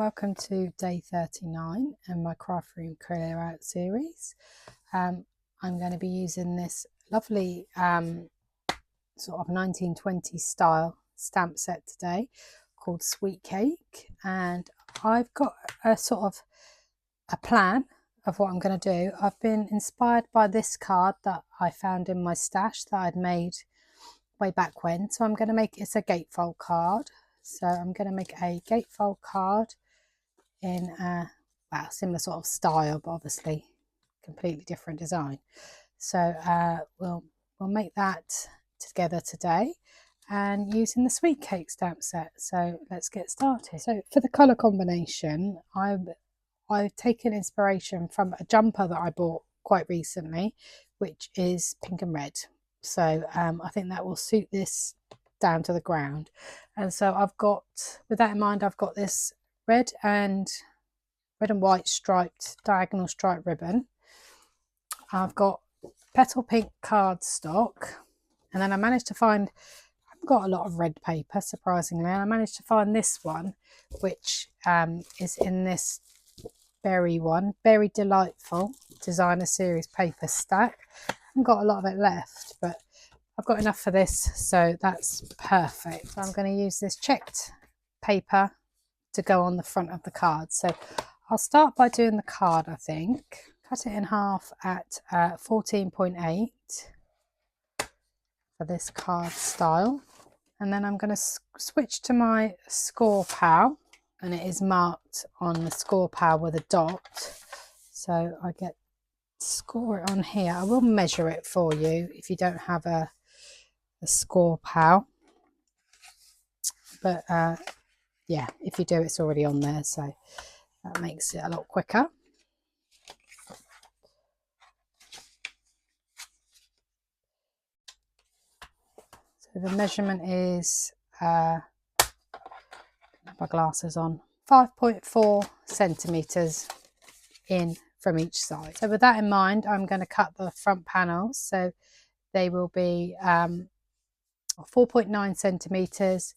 welcome to day 39 in my craft room clear out series. I'm going to be using this lovely sort of 1920s style stamp set today called Sweet Cake, and I've got a sort of a plan of what I'm going to do. I've been inspired by this card that I found in my stash that I'd made way back when, so I'm going to make it's a gatefold card. So I'm going to make a gatefold card in a similar sort of style, but obviously completely different design. So we'll make that together today and using the Sweet Cake stamp set. So let's get started. So for the colour combination, I've taken inspiration from a jumper that I bought quite recently, which is pink and red. So I think that will suit this down to the ground. And so I've got, with that in mind, I've got this red and white striped diagonal stripe ribbon. I've got petal pink cardstock, and then I managed to find, I've got a lot of red paper surprisingly, and I managed to find this one, which is in this berry delightful designer series paper stack. I haven't got a lot of it left, but I've got enough for this, so that's perfect. So I'm going to use this checked paper to go on the front of the card. So I'll start by doing the card, I think. Cut it in half at 14.8 for this card style. And then I'm going to switch to my score pal, and it is marked on the score pal with a dot. So I get score it on here. I will measure it for you if you don't have a score pal, but yeah, if you do, it's already on there, so that makes it a lot quicker. So the measurement is have my glasses on, 5.4 centimeters in from each side. So with that in mind, I'm going to cut the front panels, so they will be 4.9 centimeters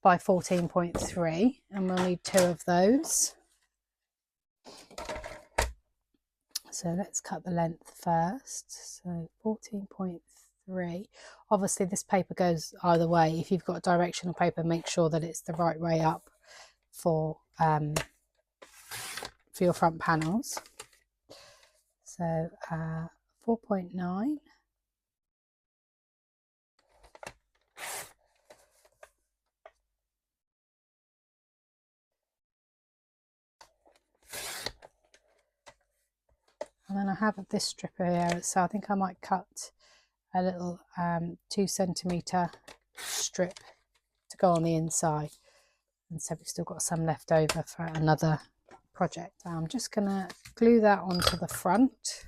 by 14.3, and we'll need 2 of those. So let's cut the length first. So 14.3. Obviously this paper goes either way. If you've got directional paper, make sure that it's the right way up for your front panels. So 4.9. And then I have this strip here, so I think I might cut a little 2 centimeter strip to go on the inside. And so we've still got some left over for another project. I'm just going to glue that onto the front.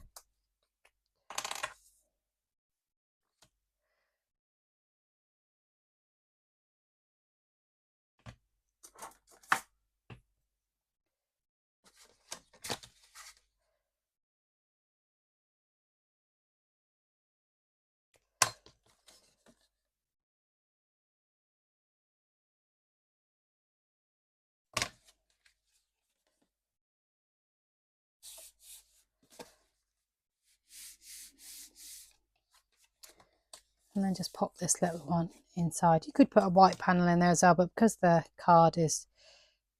And then just pop this little one inside. You could put a white panel in there as well, but because the card is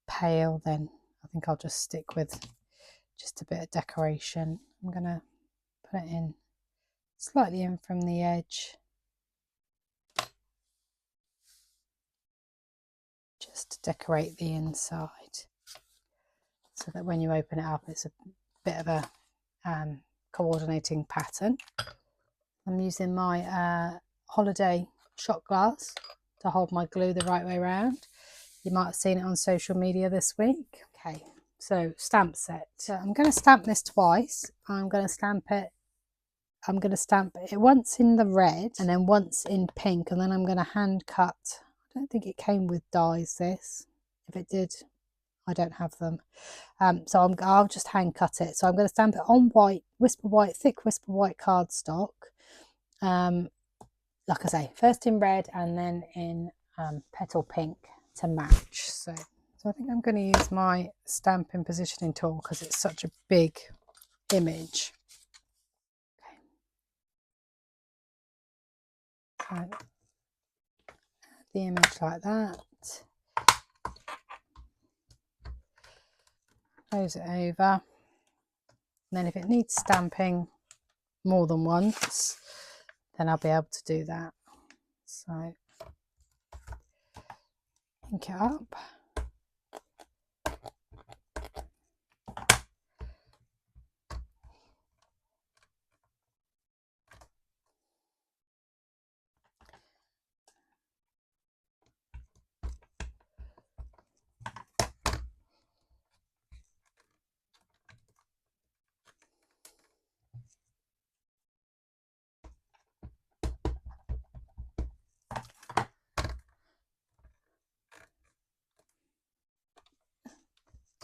pale, then I think I'll just stick with just a bit of decoration. I'm going to put it in slightly in from the edge, just to decorate the inside, so that when you open it up, it's a bit of a coordinating pattern. I'm using my holiday shot glass to hold my glue the right way around. You might have seen it on social media this week. Okay, so stamp set. So I'm going to stamp this twice. I'm going to stamp it once in the red and then once in pink, and then I'm going to hand cut. I don't think it came with dies, this. If it did, I don't have them. So I'll just hand cut it. So I'm going to stamp it on white, thick whisper white cardstock. Like I say, first in red and then in petal pink to match. So So I think I'm going to use my stamping positioning tool because it's such a big image. Okay. So the image like that. Close it over. And then if it needs stamping more than once, then I'll be able to do that. So ink it up.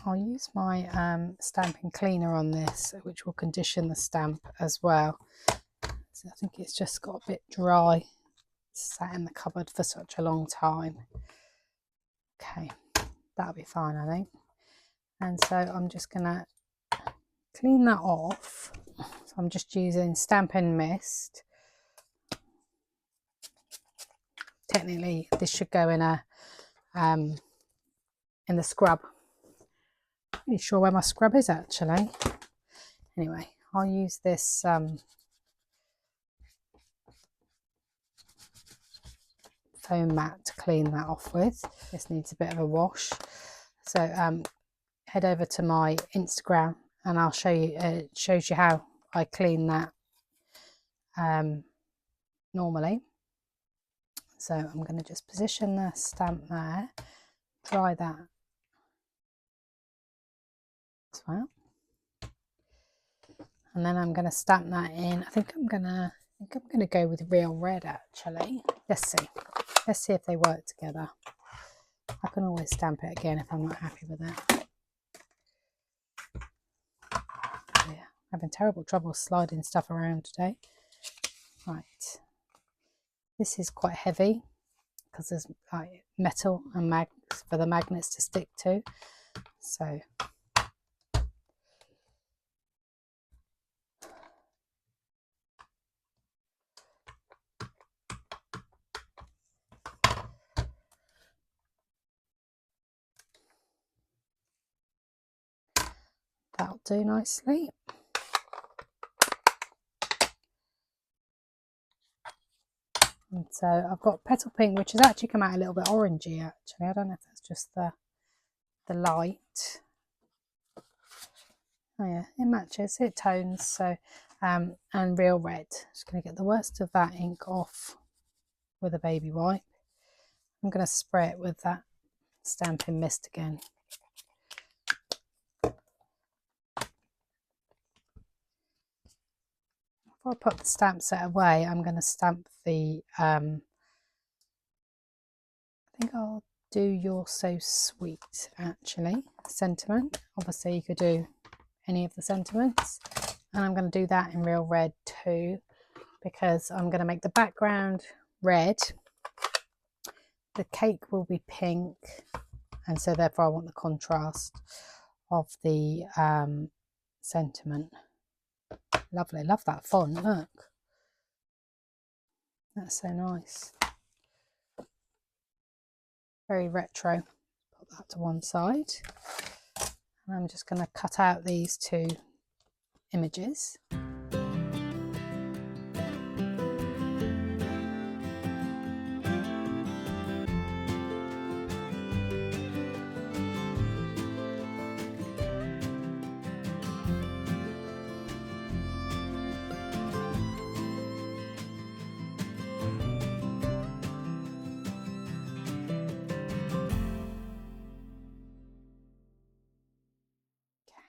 I'll use my stamping cleaner on this, which will condition the stamp as well. So I think it's just got a bit dry. It's sat in the cupboard for such a long time. Okay, that'll be fine, I think. And so I'm just going to clean that off. So I'm just using Stampin' Mist. Technically, this should go in the scrub. Not really sure where my scrub is actually. Anyway, I'll use this foam mat to clean that off with. This needs a bit of a wash. So head over to my Instagram and I'll show you. It shows you how I clean that normally. So I'm going to just position the stamp there, dry that as well, and then I'm going to stamp that in. I think I'm going to go with real red actually. Let's see if they work together. I can always stamp it again if I'm not happy with it. Yeah, having terrible trouble sliding stuff around today. Right, this is quite heavy because there's like metal and magnets for the magnets to stick to. So that'll do nicely. And so I've got petal pink, which has actually come out a little bit orangey actually. I don't know if that's just the light. Oh yeah, it matches, it tones. So and real red. Just going to get the worst of that ink off with a baby wipe. I'm going to spray it with that Stampin' Mist again. Before I put the stamp set away, I'm going to stamp the I think I'll do You're So Sweet actually, sentiment. Obviously you could do any of the sentiments, and I'm going to do that in real red too, because I'm going to make the background red, the cake will be pink, and so therefore I want the contrast of the sentiment. Lovely, love that font, look, that's so nice, very retro. Put that to one side, and I'm just going to cut out these two images.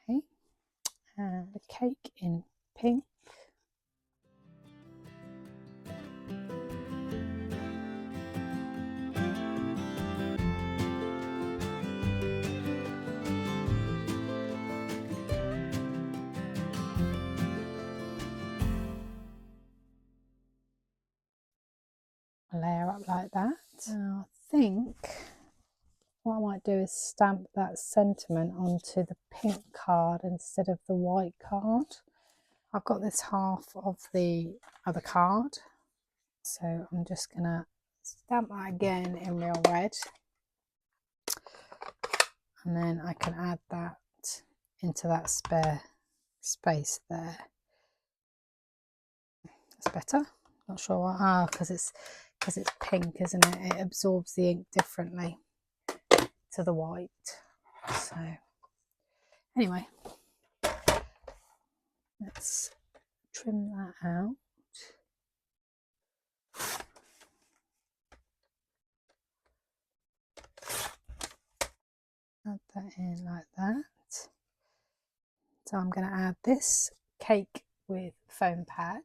Okay, the cake in pink. Layer up like that. Now I think what I might do is stamp that sentiment onto the pink card instead of the white card. I've got this half of the other card, so I'm just gonna stamp that again in real red, and then I can add that into that spare space there. That's better. Not sure why. Because it's pink, isn't it? It absorbs the ink differently to the white. So anyway, let's trim that out. Add that in like that. So I'm going to add this cake with foam pads.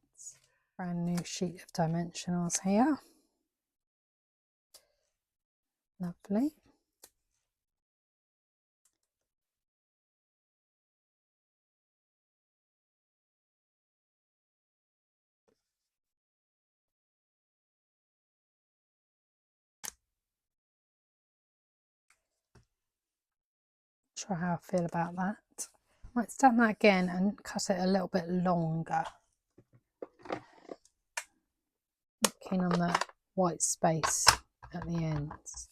Brand new sheet of dimensionals here. Lovely. Not sure how I feel about that. I might stamp that again and cut it a little bit longer. Keen on the white space at the ends.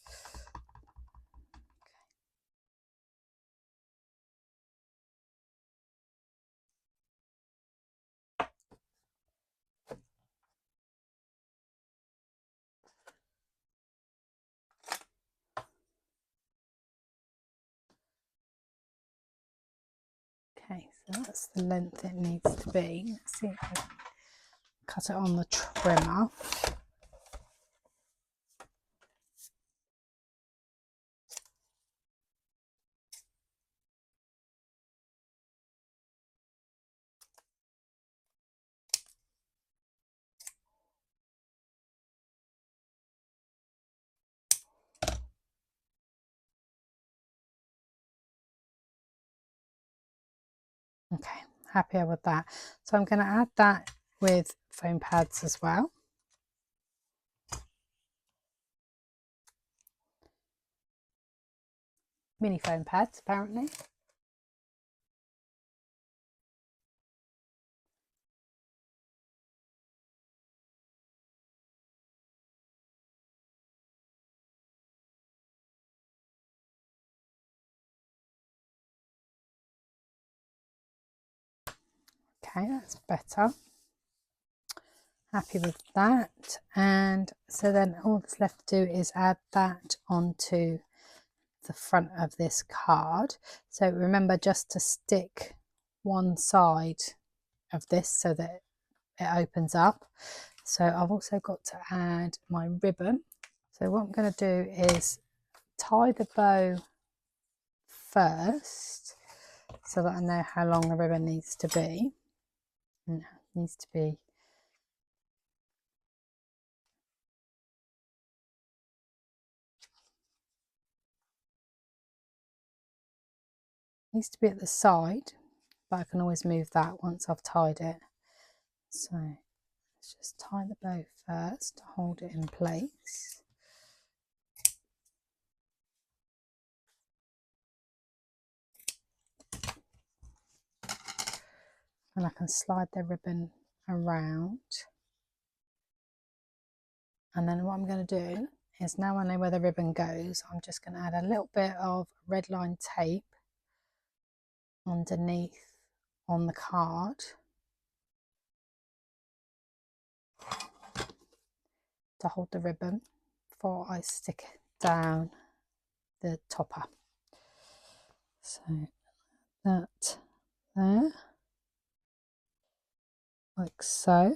Okay, so that's the length it needs to be. Let's see if I can cut it on the trimmer. Okay, happier with that. So I'm going to add that with foam pads as well. Mini foam pads, apparently. Okay, that's better. Happy with that. And so then all that's left to do is add that onto the front of this card. So remember just to stick one side of this so that it opens up. So I've also got to add my ribbon. So what I'm going to do is tie the bow first so that I know how long the ribbon needs to be. And it needs to be at the side, but I can always move that once I've tied it. So let's just tie the bow first to hold it in place. And I can slide the ribbon around. And then what I'm going to do is, now I know where the ribbon goes, I'm just going to add a little bit of red line tape underneath on the card to hold the ribbon before I stick down the topper. So that there, like so.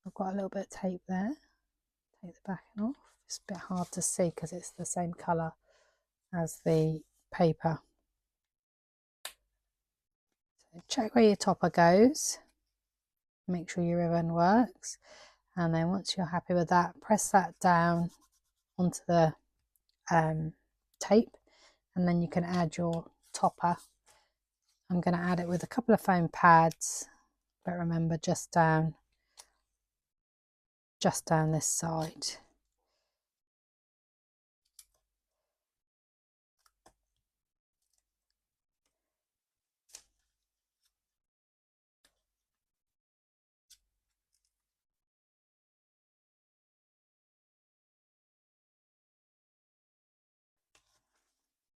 I've got a little bit of tape there. Take the backing off. It's a bit hard to see because it's the same colour as the paper. So check where your topper goes. Make sure your ribbon works. And then once you're happy with that, press that down onto the tape, and then you can add your topper. I'm going to add it with a couple of foam pads, but remember just down this side.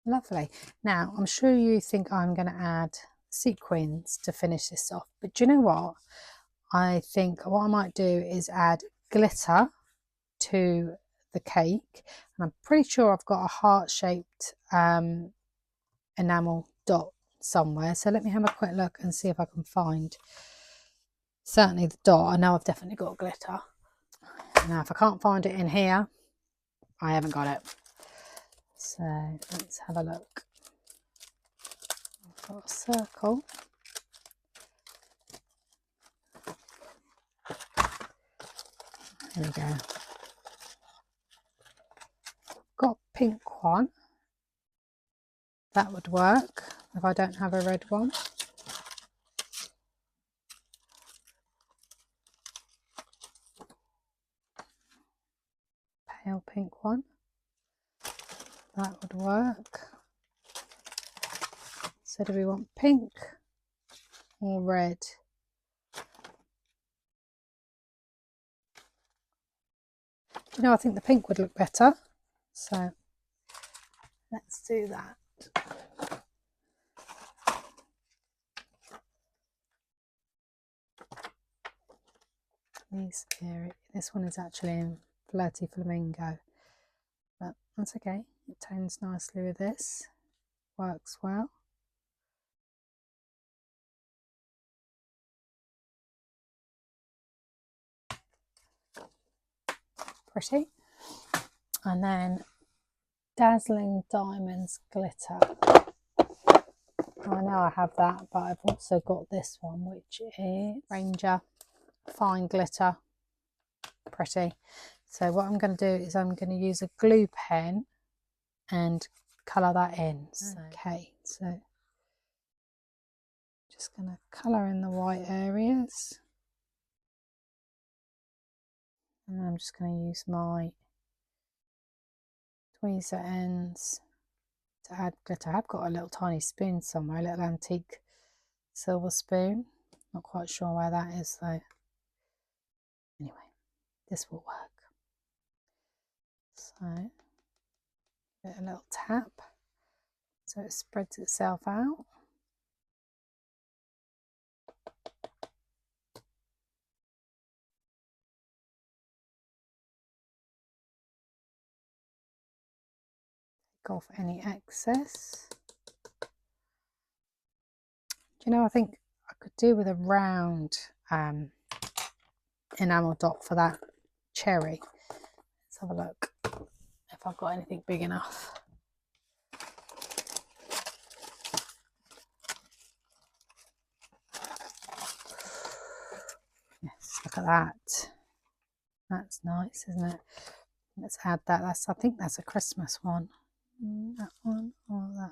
Lovely. Now, I'm sure you think I'm going to add sequins to finish this off, but do you know what? I think what I might do is add glitter to the cake, and I'm pretty sure I've got a heart-shaped enamel dot somewhere, so let me have a quick look and see if I can find certainly the dot. I know I've definitely got glitter. Now if I can't find it in here, I haven't got it. So let's have a look. I've got a circle. There we go. Got pink one. That would work if I don't have a red one. Pale pink one. That would work. So do we want pink or red? You know, I think the pink would look better. So let's do that. This one is actually in Flirty Flamingo, but that's okay. It tones nicely with this. Works well. Pretty. And then Dazzling Diamonds glitter. I know I have that, but I've also got this one, which is Ranger Fine Glitter. Pretty. So what I'm going to do is I'm going to use a glue pen and colour that in. Okay, so just going to colour in the white areas. And I'm just going to use my tweezer ends to add glitter. I've got a little tiny spoon somewhere, a little antique silver spoon. Not quite sure where that is though. Anyway, this will work. So, give it a little tap so it spreads itself out. Take off any excess. Do you know, I think I could do with a round enamel dot for that cherry. Let's have a look if I've got anything big enough. Yes, look at that. That's nice, isn't it? Let's add that. I think that's a Christmas one. That one or that one.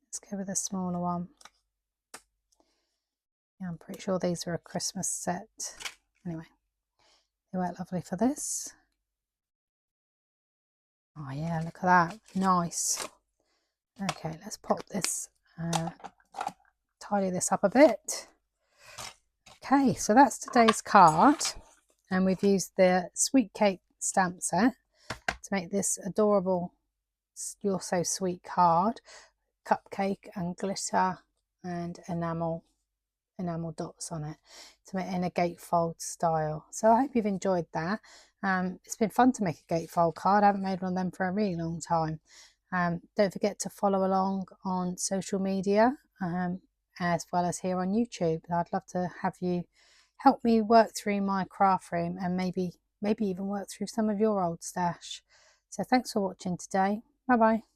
Let's go with a smaller one. Yeah, I'm pretty sure these were a Christmas set. Anyway, they work lovely for this. Oh yeah, look at that. Nice. Okay, let's pop this, tidy this up a bit. Okay, so that's today's card. And we've used the Sweet Cake stamp set to make this adorable You're So Sweet card. Cupcake and glitter and enamel dots on it to make in a gatefold style. So I hope you've enjoyed that. It's been fun to make a gatefold card. I haven't made one of them for a really long time. Don't forget to follow along on social media as well as here on YouTube. I'd love to have you help me work through my craft room and maybe even work through some of your old stash. So thanks for watching today. Bye bye.